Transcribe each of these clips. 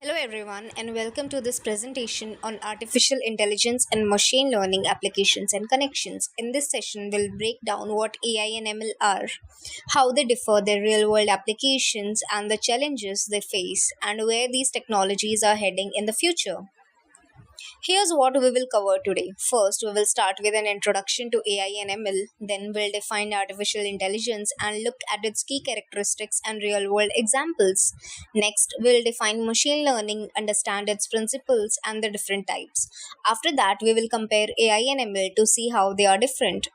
Hello, everyone, and welcome to this presentation on artificial intelligence and machine learning applications and connections. In this session, we'll break down what AI and ML are, how they differ, their real world applications, and the challenges they face, and where these technologies are heading in the future. Here's what we will cover today. First, we will start with an introduction to AI and ML, then, we'll define artificial intelligence and look at its key characteristics and real world examples. Next, we'll define machine learning, understand its principles and the different types. After that, we will compare AI and ML to see how they are different.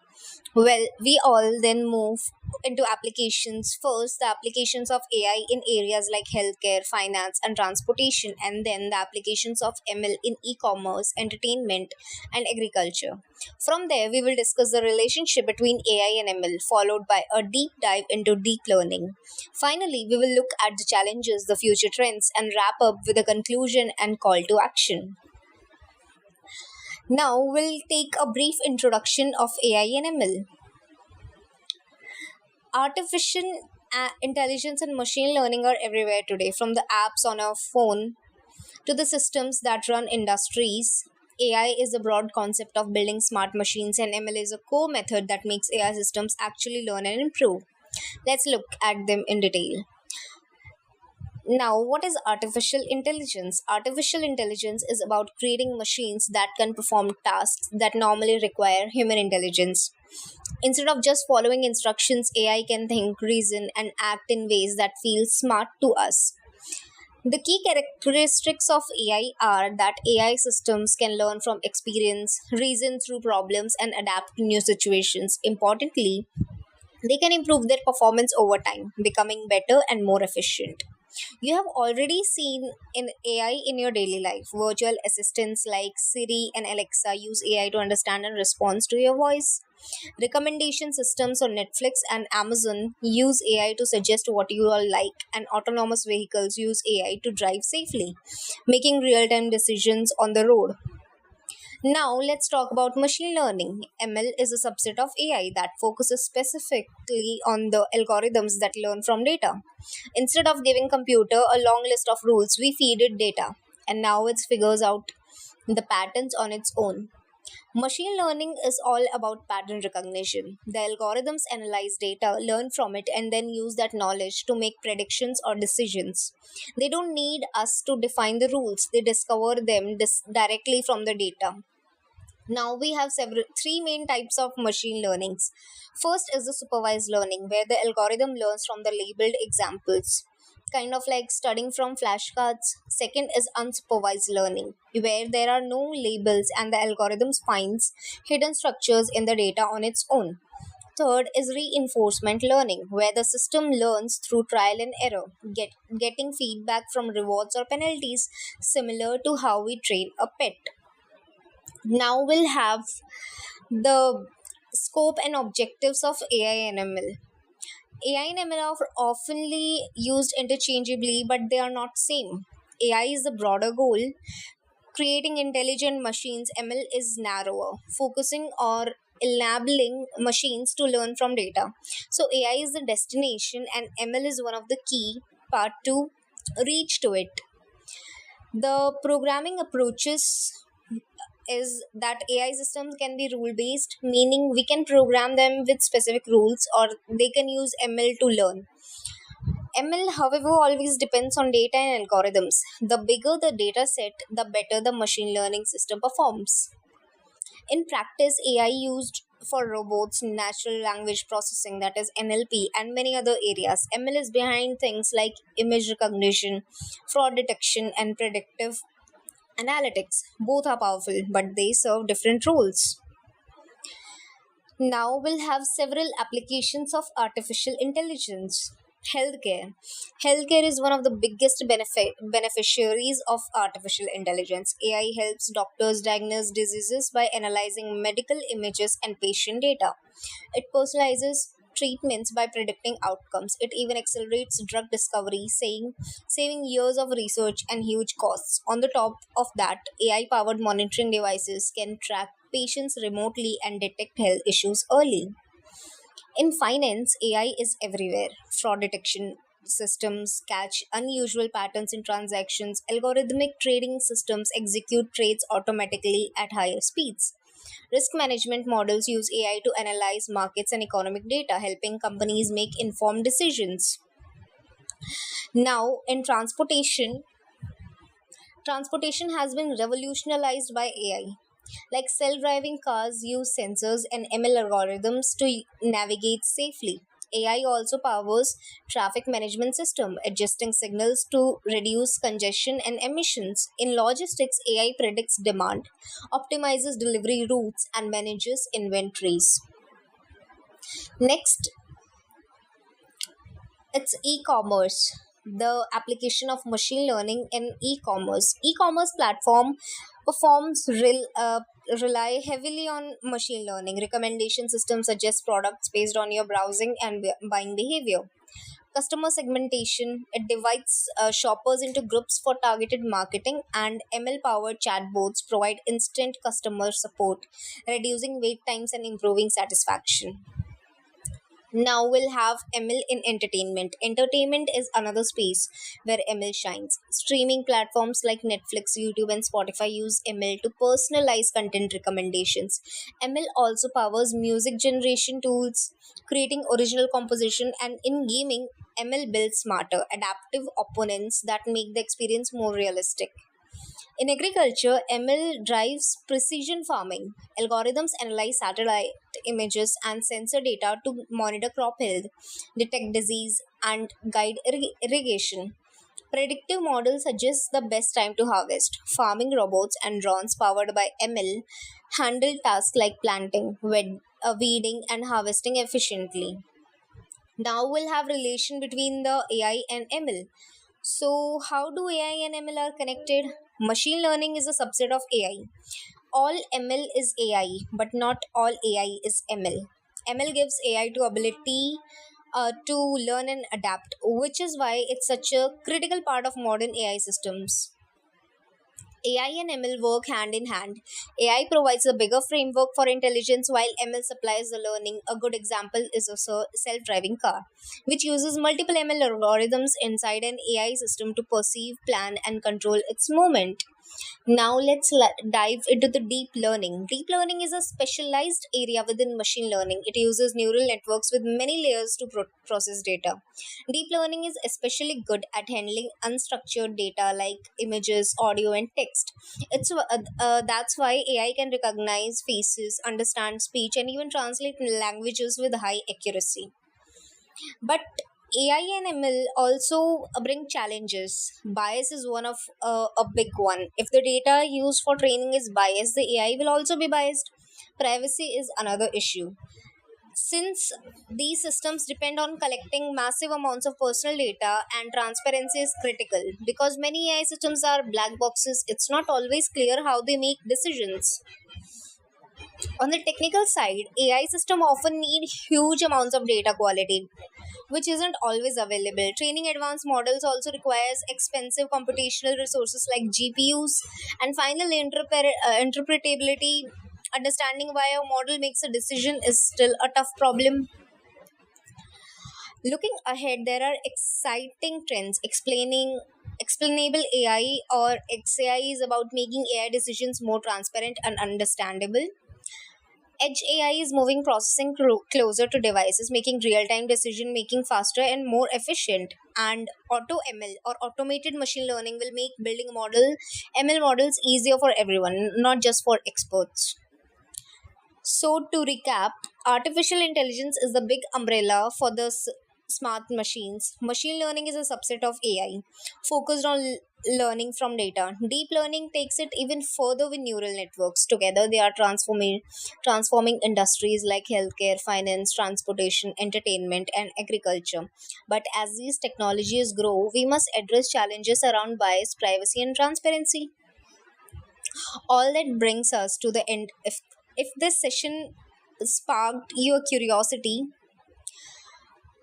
Well, we all then move into applications. First, the applications of AI in areas like healthcare, finance, and transportation, and then the applications of ML in e commerce, entertainment, and agriculture. From there, we will discuss the relationship between AI and ML, followed by a deep dive into deep learning. Finally, we will look at the challenges, the future trends, and wrap up with a conclusion and call to action. Now, we'll take a brief introduction of AI and ML. Artificial intelligence and machine learning are everywhere today, from the apps on our phone to the systems that run industries. AI is a broad concept of building smart machines, and ML is a core method that makes AI systems actually learn and improve. Let's look at them in detail. Now, what is artificial intelligence? Artificial intelligence is about creating machines that can perform tasks that normally require human intelligence. Instead of just following instructions, AI can think, reason, and act in ways that feel smart to us. The key characteristics of AI are that AI systems can learn from experience, reason through problems, and adapt to new situations. Importantly, they can improve their performance over time, becoming better and more efficient. You have already seen in AI in your daily life. Virtual assistants like Siri and Alexa use AI to understand and respond to your voice. Recommendation systems on Netflix and Amazon use AI to suggest what you all like, and autonomous vehicles use AI to drive safely, making real time decisions on the road. Now, let's talk about machine learning. ML is a subset of AI that focuses specifically on the algorithms that learn from data. Instead of giving computer a long list of rules, we feed it data, and now it figures out the patterns on its own. Machine learning is all about pattern recognition. The algorithms analyze data, learn from it, and then use that knowledge to make predictions or decisions. They don't need us to define the rules, they discover them directly from the data. Now we have several three main types of machine learnings. First is the supervised learning, where the algorithm learns from the labeled examples, kind of like studying from flashcards. Second is unsupervised learning, where there are no labels and the algorithms finds hidden structures in the data on its own. Third is reinforcement learning, where the system learns through trial and error, getting feedback from rewards or penalties, similar to how we train a pet. Now we'll have the scope and objectives of AI and ML. AI and ML are oftenly used interchangeably, but they are not same. AI is the broader goal, creating intelligent machines. ML is narrower, focusing or enabling machines to learn from data. So AI is the destination, and ML is one of the key part to reach to it. The programming approaches is that AI systems can be rule based, meaning we can program them with specific rules, or they can use ML to learn. ML, however, always depends on data and algorithms. The bigger the data set, the better the machine learning system performs. In practice, AI used for robots, natural language processing, that is NLP, and many other areas. ML is behind things like image recognition, fraud detection, and predictive analytics. Both are powerful, but they serve different roles. Now we'll have several applications of artificial intelligence. Healthcare. Healthcare is one of the biggest beneficiaries of artificial intelligence. AI helps doctors diagnose diseases by analyzing medical images and patient data. It personalizes treatments by predicting outcomes. It even accelerates drug discovery, saving years of research and huge costs. On the top of that, AI powered monitoring devices can track patients remotely and detect health issues early. In finance, AI is everywhere. Fraud detection, systems catch unusual patterns in transactions. Algorithmic trading systems execute trades automatically at higher speeds. Risk management models use AI to analyze markets and economic data, helping companies make informed decisions. Now, in transportation has been revolutionized by AI. Like self driving cars use sensors and ML algorithms to navigate safely. AI also powers traffic management system, adjusting signals to reduce congestion and emissions. In logistics, AI predicts demand, optimizes delivery routes, and manages inventories. Next, it's e-commerce, the application of machine learning in e-commerce. E-commerce platform performs rely heavily on machine learning. Recommendation systems suggest products based on your browsing and buying behavior. Customer segmentation, it divides shoppers into groups for targeted marketing, and ML powered chatbots provide instant customer support, reducing wait times and improving satisfaction. Now we'll have ML in entertainment. Entertainment is another space where ML shines. Streaming platforms like Netflix, YouTube, and Spotify use ML to personalize content recommendations. ML also powers music generation tools, creating original composition, and in gaming, ML builds smarter, adaptive opponents that make the experience more realistic. In agriculture, ML drives precision farming. Algorithms analyze satellite images and sensor data to monitor crop health, detect disease, and guide irrigation. Predictive models suggest the best time to harvest. Farming robots and drones powered by ML handle tasks like planting, weeding, and harvesting efficiently. Now we'll have relation between the AI and ML. So, how do AI and ML are connected? Machine learning is a subset of AI. All ML is AI, but not all AI is ML. ML gives AI to ability to learn and adapt, which is why it's such a critical part of modern AI systems. AI and ML work hand in hand. AI provides a bigger framework for intelligence while ML supplies the learning. A good example is a self driving car, which uses multiple ML algorithms inside an AI system to perceive, plan, and control its movement. Now let's dive into the deep learning. Deep learning is a specialized area within machine learning. It uses neural networks with many layers to process data. Deep learning is especially good at handling unstructured data like images, audio, and text. That's why AI can recognize faces, understand speech, and even translate languages with high accuracy. But AI and ML also bring challenges. Bias is one of a big one. If the data used for training is biased, the AI will also be biased. Privacy is another issue. Since these systems depend on collecting massive amounts of personal data, and transparency is critical. Because many AI systems are black boxes, it's not always clear how they make decisions. On the technical side, AI systems often need huge amounts of data quality, which isn't always available. Training advanced models also requires expensive computational resources like GPUs, and finally, interpretability. Understanding why a model makes a decision is still a tough problem. Looking ahead, there are exciting trends explaining explainable AI, or XAI, is about making AI decisions more transparent and understandable. Edge AI is moving processing closer to devices, making real time decision making faster and more efficient. And auto ML, or automated machine learning, will make building ML models easier for everyone, not just for experts. So, to recap, artificial intelligence is the big umbrella for the smart machines. Machine learning is a subset of AI focused on learning from data. Deep learning takes it even further with neural networks. Together, they are transforming industries like healthcare, finance, transportation, entertainment, and agriculture. But as these technologies grow, we must address challenges around bias, privacy, and transparency. All that brings us to the end. If this session sparked your curiosity,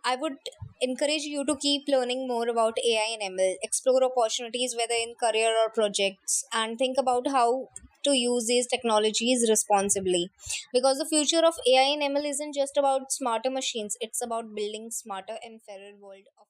I would encourage you to keep learning more about AI and ML, explore opportunities whether in career or projects, and think about how to use these technologies responsibly. Because the future of AI and ML isn't just about smarter machines, it's about building smarter and fairer world of